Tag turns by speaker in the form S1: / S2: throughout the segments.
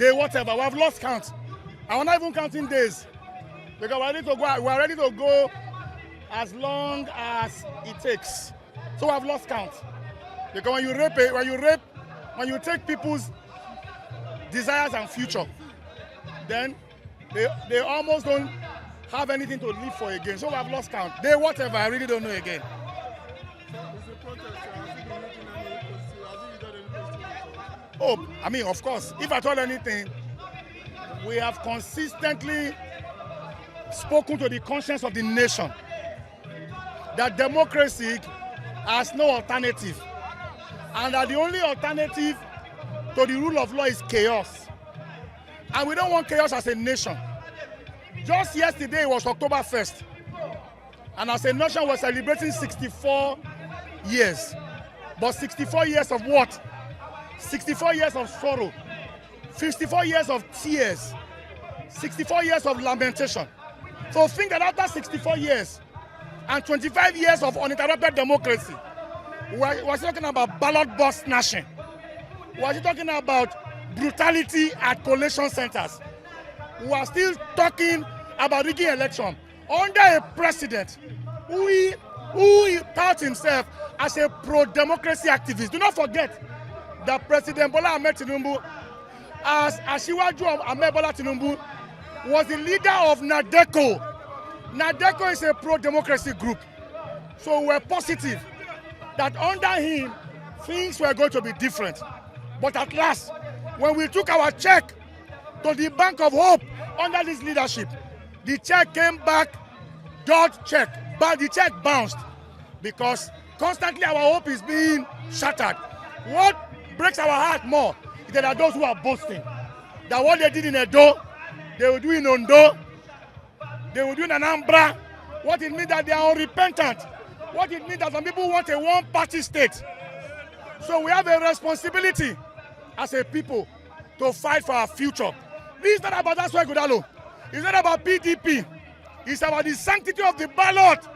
S1: day whatever. We have lost count. And we're not even counting days. Because we're ready to go as long as it takes. So we have lost count. Because when you take people's desires and future, then they almost don't have anything to live for again. So we have lost count. Day whatever, I really don't know again. Oh, I mean, of course, if I told anything, we have consistently spoken to the conscience of the nation that democracy has no alternative, and that the only alternative to the rule of law is chaos. And we don't want chaos as a nation. Just yesterday was October 1st, and as a nation we're celebrating 64 years. But 64 years of what? 64 years of sorrow, 54 years of tears, 64 years of lamentation. So think that after 64 years and 25 years of uninterrupted democracy, we're talking about ballot box snatching. We're talking about brutality at collation centers. We are still talking about rigging election under a president who touts himself as a pro-democracy activist. Do not forget that President Bola Ahmed Tinubu, as Asue-Ogie Mandate Tinubu, was the leader of NADECO. NADECO is a pro-democracy group. So we're positive that under him, things were going to be different. But at last, when we took our check to the Bank of Hope under this leadership, the check came back, dodge check, but the check bounced because constantly our hope is being shattered. What breaks our heart more is that there are those who are boasting that what they did in Edo, they will do in Ondo, they will do in Anambra. What it means that they are unrepentant. What it means that some people want a one-party state. So we have a responsibility as a people to fight for our future. This is not about Asue Ighodalo. It's not about PDP. It's about the sanctity of the ballot.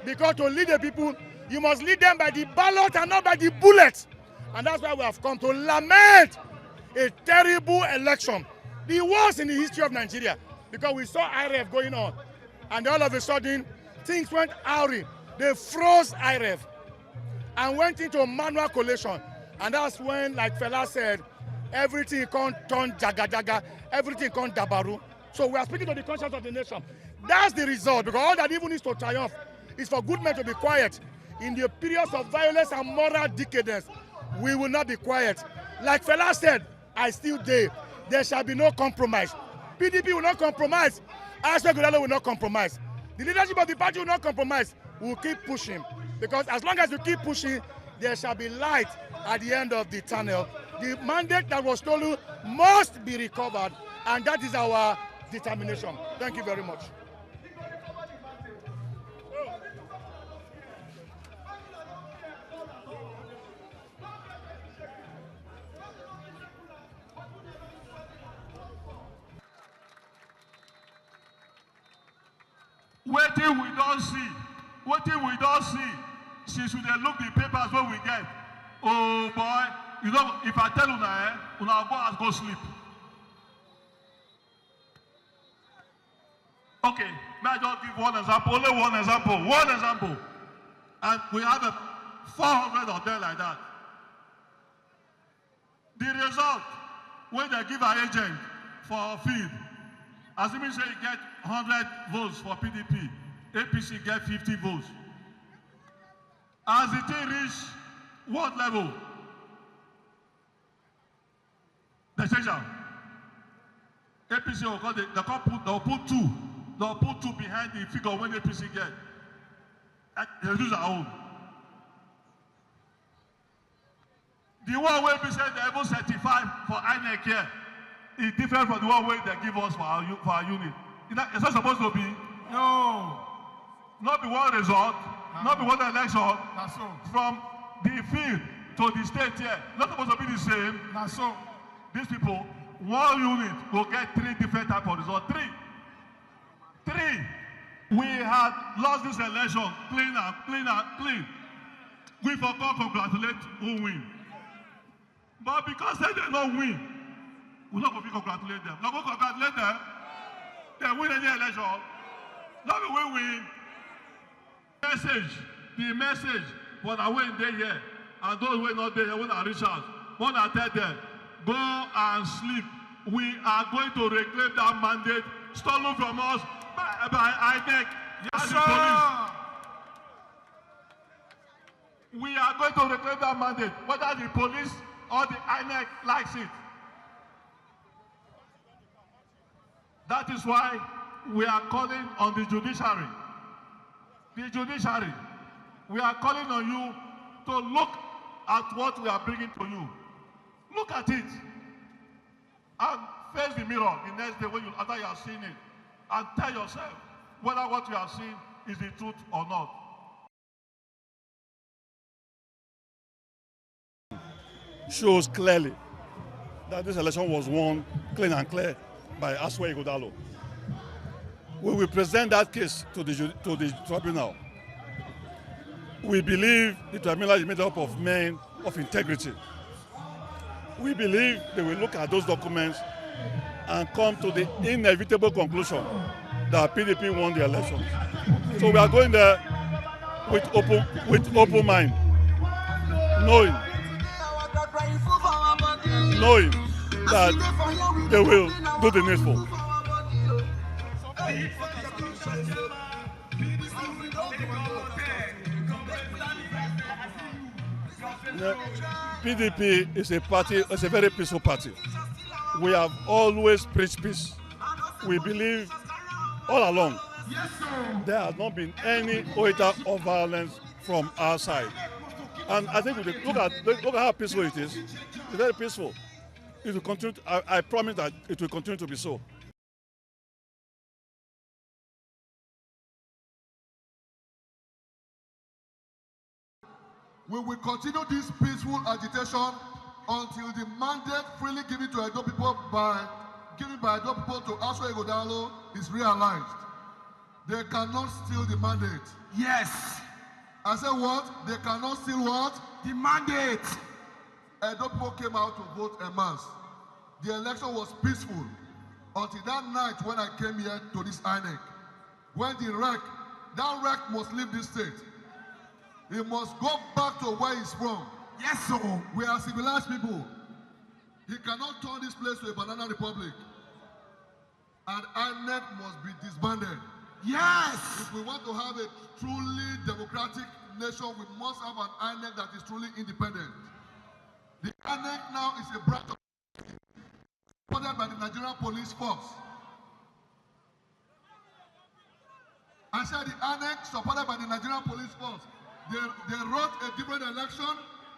S1: Because to lead the people, you must lead them by the ballot and not by the bullet. And that's why we have come to lament a terrible election, the worst in the history of Nigeria, because we saw IREF going on, and all of a sudden things went awry. They froze IREF and went into manual collation, and that's when, like Fela said, everything can't turn jaga, everything can't dabaru. So we are speaking to the conscience of the nation. That's the result, because all that even needs to triumph is for good men to be quiet. In the periods of violence and moral decadence, we will not be quiet. Like Fela said, I still dare. There shall be no compromise. PDP will not compromise. Asue Ighodalo will not compromise. The leadership of the party will not compromise. We will keep pushing. Because as long as we keep pushing, there shall be light at the end of the tunnel. The mandate that was stolen must be recovered, and that is our determination. Thank you very much.
S2: Waiting we don't see. Since we look the papers when we get. Oh boy, you know, if I tell una, una go and go sleep. Okay, may I just give one example, only one example. And we have 400 of them like that. The result, when they give an agent for a field, assuming say you get 100 votes for PDP, APC get 50 votes. As the thing reach what level? They change out. APC will put two. They'll put two behind the figure when APC get. They use our own. The one where we said they even certify for INEC here is different from the one where they give us for our unit. It's not supposed to be. No. Not be one result, not be one election. That's so. From the field to the state here, not supposed to be the same. That's so. These people, one unit will get 3 different types of results. Three. We had lost this election clean. We forgot to congratulate who win. But because they did not win, we're not going we congratulate them. Now go congratulate them. They win any election. Now we win. The message for the way they here and those who are not there when I reach out. When I tell them, go and sleep. We are going to reclaim that mandate stolen from us by INEC. Yes, sir. We are going to reclaim that mandate, whether the police or the INEC likes it. That is why we are calling on the judiciary. The judiciary, we are calling on you to look at what we are bringing to you. Look at it and face the mirror the next day when after you have seen it, and tell yourself whether what you have seen is the truth or not.
S1: Shows clearly that this election was won clean and clear by Asue Ighodalo. We will present that case to the tribunal. We believe the tribunal is made up of men of integrity. We believe they will look at those documents and come to the inevitable conclusion that PDP won the election. So we are going there with open mind, knowing that they will do the needful. PDP is a party, it's a very peaceful party. We have always preached peace. We believe all along there has not been any iota of violence from our side. And I think look at how peaceful it is. It's very peaceful. It will continue. I promise that it will continue to be so.
S3: We will continue this peaceful agitation until the mandate freely given to Edo people by Edo people to Asue Ighodalo is realized. They cannot steal the mandate.
S4: Yes.
S3: I said what? They cannot steal what?
S4: The mandate.
S3: Edo people came out to vote en masse. The election was peaceful until that night when I came here to this INEC. When that wreck must leave this state. He must go back to where he's from.
S4: Yes, sir.
S3: We are civilized people. He cannot turn this place to a banana republic. And INEC must be disbanded.
S4: Yes.
S3: If we want to have a truly democratic nation, we must have an INEC that is truly independent. The INEC now is a branch supported by the Nigerian police force. I said the INEC supported by the Nigerian police force. They wrote a different election.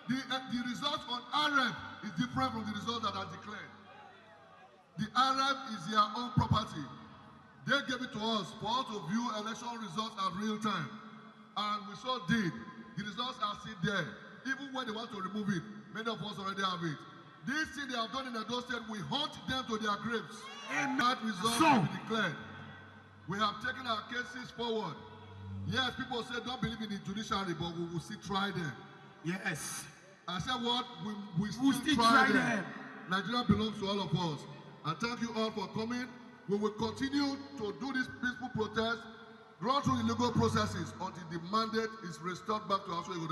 S3: The result on RF is different from the result that are declared. The RF is their own property. They gave it to us for us to view election results at real time. And we so did. The results are still there. Even when they want to remove it, many of us already have it. This thing they have done in Edo State, we hunt them to their graves. And that result will be declared. We have taken our cases forward. Yes, people say don't believe in the judiciary, but we will still try them.
S4: Yes.
S3: I said what? We still try them. Nigeria belongs to all of us. And thank you all for coming. We will continue to do this peaceful protest, run through the legal processes until the mandate is restored back to Asue Ighodalo.